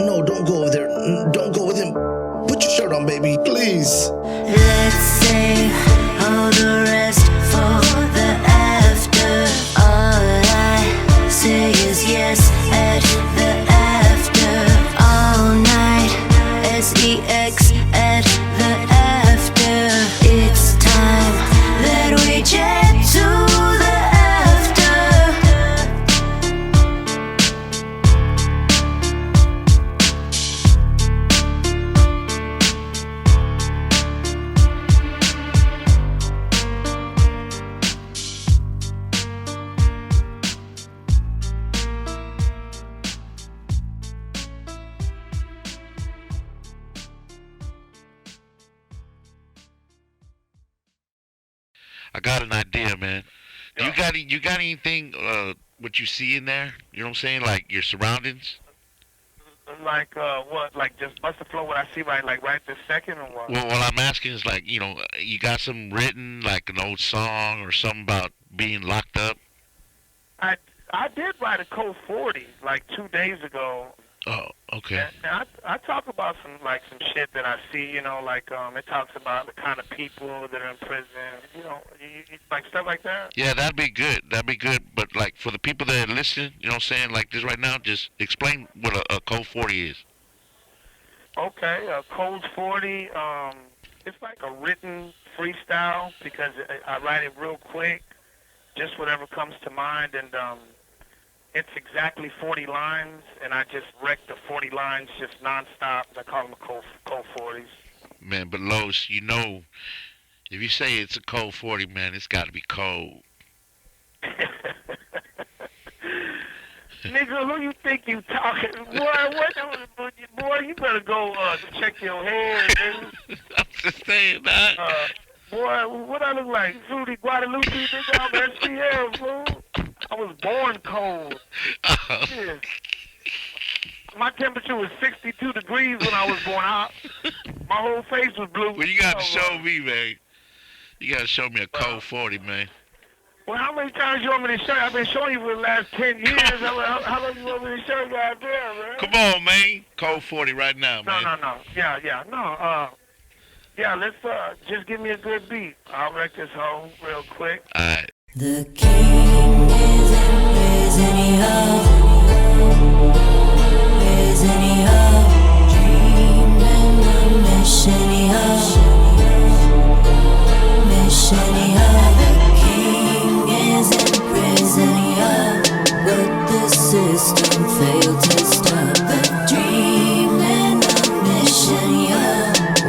No, don't go over there. Don't go with him. Put your shirt on, baby, please. Let's save all the rest for the after. All I say is yes at the after. All night, sex at the after. It's time that we jet to the after. I got an idea, man. Do you got anything what you see in there? You know what I'm saying? Like your surroundings? Like what? Like just bust the flow what I see right this second or what? Well, what I'm asking is like, you got some written, like an old song or something about being locked up? I did write a Code 40 like 2 days ago. Oh, okay. And I talk about some shit that I see, it talks about the kind of people that are in prison, like stuff like that. Yeah, that'd be good. But like for the people that are listening, you know what I'm saying, like this right now, just explain what a Code 40 is. Okay, Code 40, it's like a written freestyle because I write it real quick, just whatever comes to mind, and It's exactly 40 lines, and I just wreck the 40 lines just nonstop. I call them cold 40s. Man, but Los, you know, if you say it's a cold 40, man, it's got to be cold. Nigga, who you think you talking? Boy, you better go check your head, nigga. I'm just saying that. Boy, what I look like? Fruity Guadalupe, nigga, I'm SPM, fool. I was born cold. Yeah. My temperature was 62 degrees when I was born out. My whole face was blue. Well, you got to show me, man. You got to show me a cold 40, man. Well, how many times you want me to show you? I've been showing you for the last 10 years. How long you want me to show you out there, man? Come on, man. Cold 40 right now, man. No. Yeah. No, yeah, let's just give me a good beat. I'll wreck this home real quick. All right. The king is in prison, dreaming the mission, the king is in prison, but the system failed to stop the dream and the mission,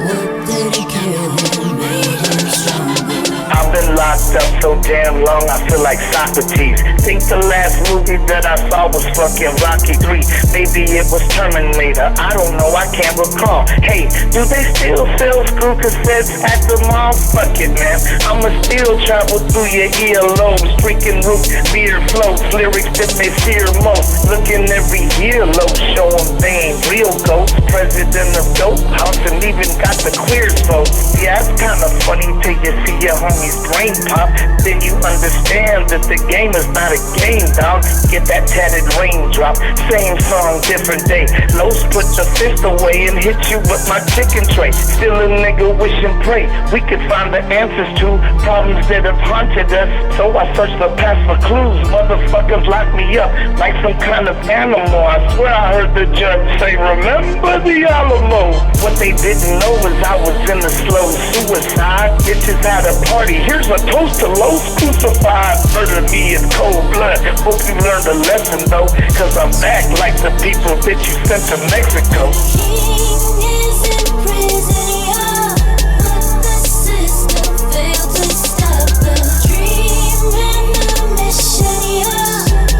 what did it kill him, made him stronger? I've been locked up so damn long, I feel like Socrates. Think the last movie that I saw was fucking Rocky 3. Maybe it was Terminator, I don't know, I can't recall. Hey, do they still sell screw cassettes at the mall? Fuck it, man, I'ma still travel through your earlobes, drinking root beer floats, lyrics that they fear most. Looking every year low, showing they ain't real ghosts. President of Dope House and even got the queers vote. Yeah, it's kinda funny till you see your homie's brain pop. Then you understand that the game is not a game, dog. Get that tatted raindrop, same song, different day. Los put the fist away and hit you with my chicken tray. Still a nigga wish and pray we could find the answers to problems that have haunted us. So I searched the past for clues. Motherfuckers locked me up like some kind of animal. I swear I heard the judge say, remember the Alamo. What they didn't know is I was in the slow suicide. Bitches had a party. Here's a toast to Los crucified. Murder me in cold blood. Hope you learned a lesson though, cause I'm back like the people that you sent to Mexico. King is in prison, but the system failed to stop the dream and the mission,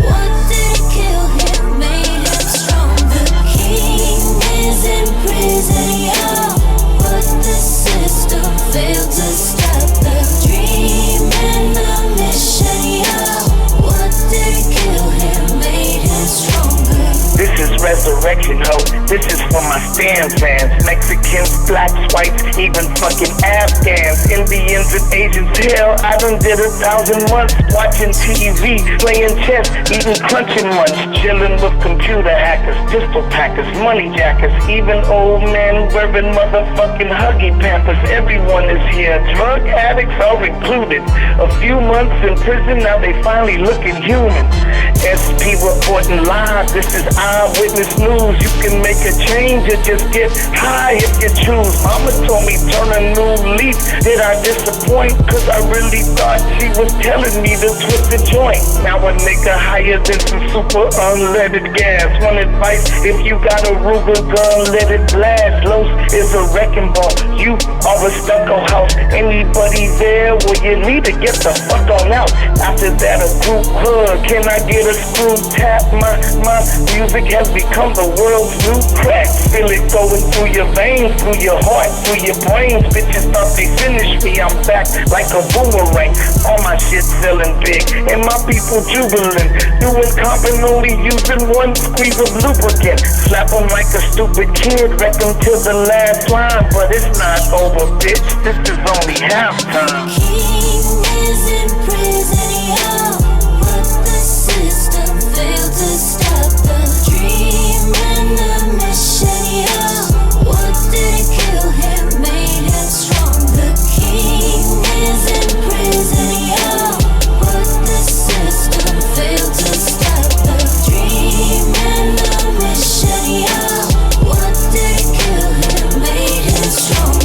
what did it kill him, made him strong. The king is in prison, but the system failed to stop the dream and the mission, what did it kill him, made him stronger. This is resurrection hope. This is for my Stan fans. Mexicans, blacks, whites, even fucking Afghans, Indians and Asians. Hell, I done did 1,000 months watching TV, playing chess, eating crunching munch, chilling with computer hackers, pistol packers, money jackers, even old men wearing motherfucking Huggy Pampers. Everyone is here. Drug addicts are included. A few months in prison, now they finally looking human. SP reporting live. This is eyewitness news. You can make a change or just get high if you choose. Mama told me turn a new leaf. Did I disappoint? Cause I really thought she was telling me to twist the joint. Now a nigga higher than some super unleaded gas. One advice, if you got a Ruger gun, let it blast. Los is a wrecking ball. You are a stucco house. Anybody there? Well, you need to get the fuck on out. After that, a group hug. Can I get a screw tap? My music has become the world's new crack. Feel it going through your veins, through your heart, through your brains. Bitches thought they finished me. I'm back like a boomerang. All my shit selling big, and my people jubilant. Doing comp and only using one squeeze of lubricant. Slap them like a stupid kid, wreck them till the last line. But it's not over, bitch. This is only halftime. King is in prison, but the system failed to stop the dream and the mission, what did it kill him, made him strong. The king is in prison, but the system failed to stop the dream and the mission, what did it kill him, made him stronger.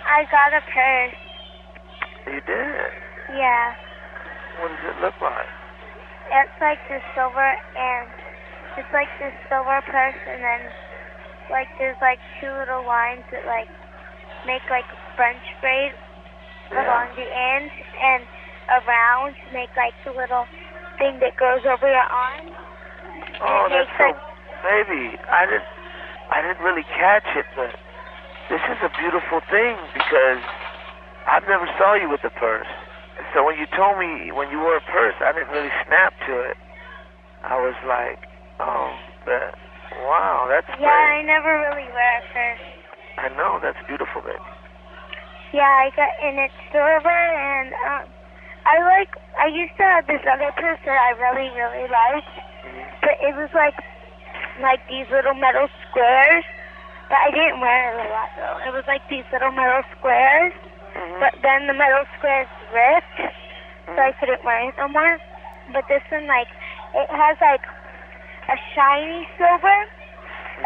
I got a purse. You did? Yeah. What does it look like? It's like the silver and it's like this silver purse, and then like there's like two little lines that like make like French braid along the end, and around to make like the little thing that goes over your arm. Oh, that's so, baby. I didn't really catch it, but this is a beautiful thing because I've never saw you with a purse. So when you told me when you wore a purse, I didn't really snap to it. I was like, oh, wow, that's great. Yeah, I never really wear a purse. I know, that's beautiful, baby. Yeah, and it's silver, and I used to have this other purse that I really, really liked, but it was like these little metal squares, but I didn't wear it a lot though. It was like these little metal squares, but then the metal squares ripped, so I couldn't wear it no more. But this one, like, it has like a shiny silver,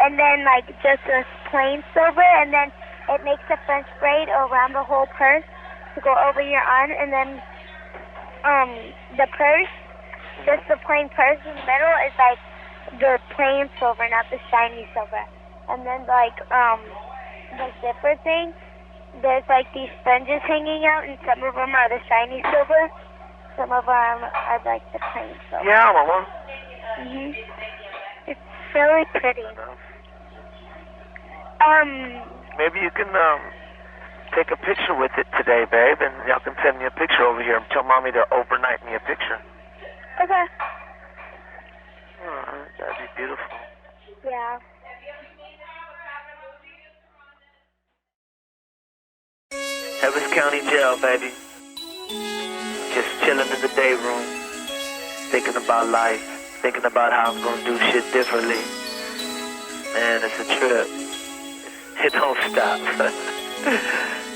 and then like just a plain silver, and then it makes a French braid around the whole purse to go over your arm, and then the purse, just the plain purse in the middle is like the plain silver, not the shiny silver. And then like the zipper thing, there's like these fringes hanging out, and some of them are the shiny silver, some of them are like the plain silver. Yeah, Mama. It's really pretty. Maybe you can take a picture with it today, babe, and y'all can send me a picture over here and tell Mommy to overnight me a picture. Okay. Oh, that'd be beautiful. Yeah. Harris County Jail, baby. Just chilling in the day room, thinking about life, thinking about how I'm gonna do shit differently. Man, it's a trip. It don't stop.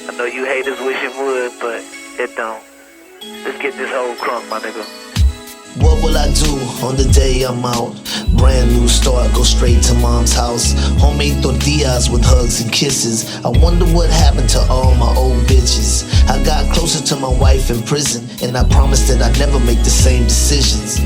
I know you haters wish it would, but it don't. Let's get this whole crunk, my nigga. What will I do on the day I'm out? Brand new start, go straight to mom's house. Homemade tortillas with hugs and kisses. I wonder what happened to all my old bitches. I got closer to my wife in prison, and I promised that I'd never make the same decisions.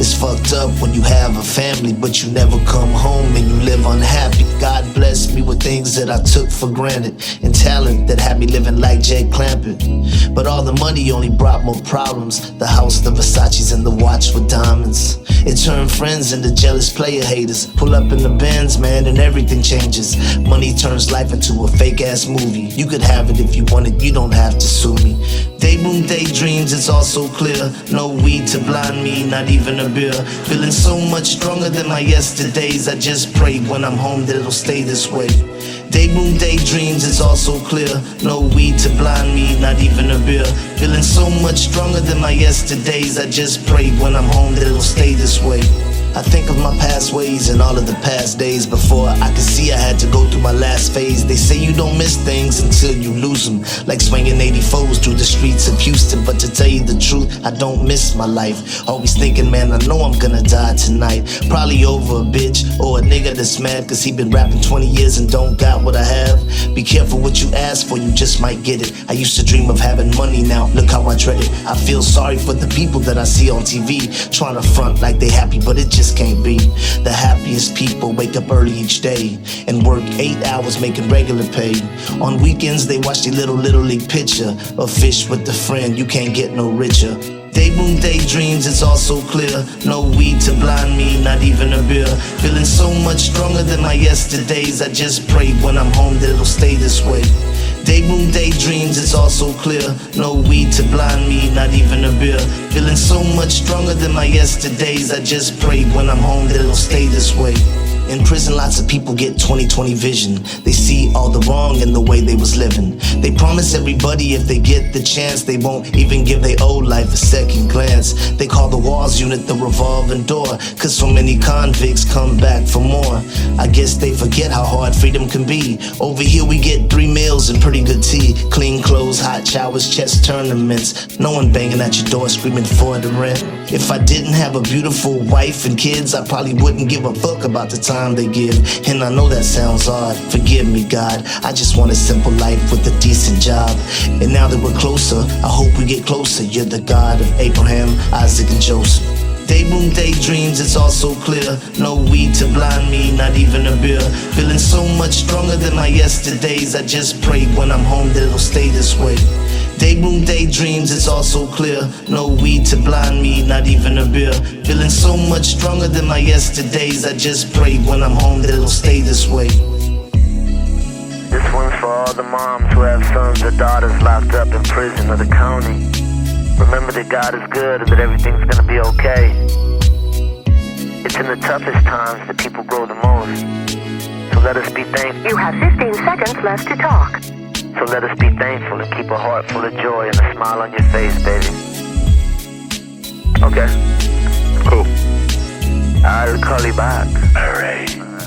It's fucked up when you have a family, but you never come home and you live unhappy. God blessed me with things that I took for granted, and talent that had me living like Jay Clampett. But all the money only brought more problems. The house, the Versace's, and the watch with diamonds. It turned friends into jealous player haters. Pull up in the Benz, man, and everything changes. Money turns life into a fake ass movie. You could have it if you want it, you don't have to sue me. Dayroom Daydreams, it's all so clear. No weed to blind me, not even a beer. Feeling so much stronger than my yesterdays. I just pray when I'm home that it'll stay this way. Dayroom Daydreams, it's all so clear. No weed to blind me, not even a beer. Feeling so much stronger than my yesterdays. I just pray when I'm home that it'll stay this way. I think of my past ways and all of the past days. Before I could see I had to go through my last phase. They say you don't miss things until you lose them. Like swinging 84s through the streets of Houston. But to tell you the truth, I don't miss my life. Always thinking, man, I know I'm gonna die tonight. Probably over a bitch or a nigga that's mad cause he been rapping 20 years and don't got what I have. Be careful what you ask for, you just might get it. I used to dream of having money, now look how I dread it. I feel sorry for the people that I see on TV, trying to front like they happy, but it just can't be. The happiest people wake up early each day and work 8 hours making regular pay. On weekends they watch their little league picture of fish with a friend, you can't get no richer. Dayroom Daydreams, it's all so clear. No weed to blind me, not even a beer. Feeling so much stronger than my yesterdays. I just pray when I'm home that it'll stay this way. Dayroom Daydreams, it's all so clear. No weed to blind me, not even a beer. Feeling so much stronger than my yesterdays. I just pray when I'm home that it'll stay this way. In prison, lots of people get 20/20 vision. They see all the wrong in the way they was living. They promise everybody if they get the chance, they won't even give their old life a second glance. They call the walls unit the revolving door, cause so many convicts come back for more. I guess they forget how hard freedom can be. Over here we get 3 meals and pretty good tea. Carley, clean clothes, hot showers, chess tournaments. No one banging at your door screaming for the rent. If I didn't have a beautiful wife and kids, I probably wouldn't give a fuck about the time they give. And I know that sounds odd, forgive me God. I just want a simple life with a decent job. And now that we're closer, I hope we get closer. You're the God of Abraham, Isaac, and Joseph. Dayroom daydreams, it's all so clear. No weed to blind me, not even a beer. Feeling so much stronger than my yesterdays. I just pray when I'm home that it'll stay this way. Dayroom daydreams, it's all so clear. No weed to blind me, not even a beer. Feeling so much stronger than my yesterdays. I just pray when I'm home that it'll stay this way. This one's for all the moms who have sons or daughters locked up in prison or the county. Remember that God is good and that everything's gonna be okay. It's in the toughest times that people grow the most. So let us be thankful. You have 15 seconds left to talk. So let us be thankful and keep a heart full of joy and a smile on your face, baby. Okay? Cool. I'll call you back. Alright.